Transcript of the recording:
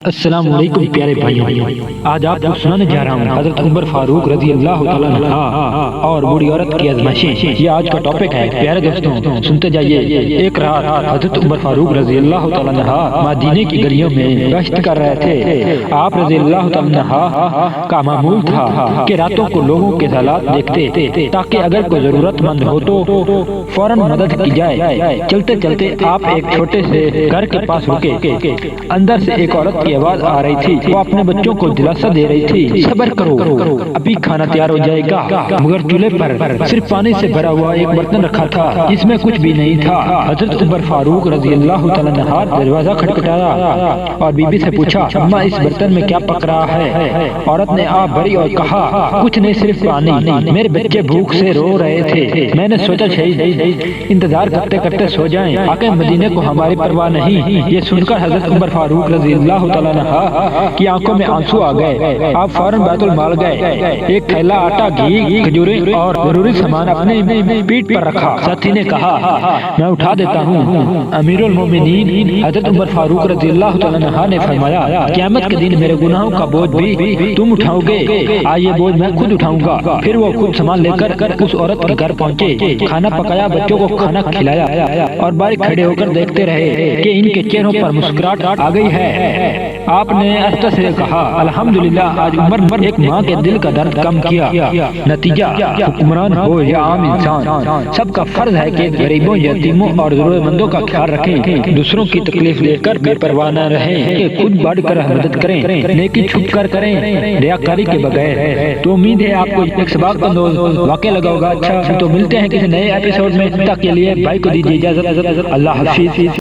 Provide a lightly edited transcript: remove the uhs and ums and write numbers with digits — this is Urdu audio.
السلام علیکم پیارے بھائیوں، آج آپ کو سنانے جا رہا ہوں حضرت عمر فاروق رضی اللہ تعالیٰ عنہ اور بوڑھی عورت کی آزمائشیں۔ یہ آج کا ٹاپک ہے۔ پیارے دوستوں سنتے جائیے۔ ایک رات حضرت عمر فاروق رضی اللہ تعالیٰ عنہ مدینے کی گلیوں میں گشت کر رہے تھے۔ آپ رضی اللہ تعالیٰ عنہ کا معمول تھا کہ راتوں کو لوگوں کے حالات دیکھتے تاکہ اگر کوئی ضرورت مند ہو تو فوراً مدد کی جائے۔ چلتے چلتے آپ ایک چھوٹے سے گھر کے پاس رکے۔ اندر سے ایک عورت کی آواز آ رہی تھی۔ وہ اپنے بچوں کو دلاسا دے رہی تھی، صبر کرو، ابھی کھانا تیار ہو جائے گا۔ مگر چولہے پر صرف پانی سے بھرا ہوا ایک برتن رکھا تھا جس میں کچھ بھی نہیں تھا۔ حضرت عمر فاروق رضی اللہ تعالیٰ عنہ دروازہ کھٹکھٹایا اور بی بی سے پوچھا، اماں اس برتن میں کیا پک رہا ہے؟ عورت نے آہ بھری اور کہا، کچھ نہیں، صرف پانی، میرے بچے بھوک سے رو رہے تھے، میں نے سوچا شہید انتظار کرتے کرتے سو جائیں، آقا مدینے کو ہماری پرواہ نہیں۔ یہ سن کر حضرت عمر فاروق رضی اللہ تعالیٰ کی آنکھوں میں آنسو آ گئے۔ آپ فوراً بیت المال گئے، ایک تھیلا آٹا، گھی، کھجوریں اور ضروری سامان اپنے پیٹھ پر رکھا۔ ساتھی نے کہا، میں اٹھا دیتا ہوں۔ امیر المومنین حضرت عمر فاروق رضی اللہ تعالیٰ عنہ نے فرمایا، قیامت کے دن میرے گناہوں کا بوجھ بھی تم اٹھاؤ گے، آئیے بوجھ میں خود اٹھاؤں گا۔ پھر وہ خود سامان لے کر اس عورت کے گھر پہنچے، کھانا پکایا، بچوں کو کھانا کھلایا اور باہر کھڑے ہو کر دیکھتے رہے کہ ان کے چہروں پر مسکراہٹ آ گئی ہے۔ آپ نے استہ سے کہا، الحمدللہ، آج عمر ایک ماں کے دل کا درد کم کیا۔ نتیجہ، حکمران ہو یا عام انسان، سب کا فرض ہے کہ غریبوں، یتیموں اور ضرورت مندوں کا خیال رکھیں، دوسروں کی تکلیف لے کر بے پرواہ نہ رہیں، کہ خود بڑھ کر مدد کریں، نیکی چھپ کر کریں، ریاکاری کے بغیر۔ تو امید ہے آپ کو ایک سبق اندوز واقعہ لگا ہوگا۔ اچھا، تو ملتے ہیں کسی نئے ایپیسوڈ میں، تک کے لیے بھائی کو دیجیے اجازت۔ اللہ حافظ۔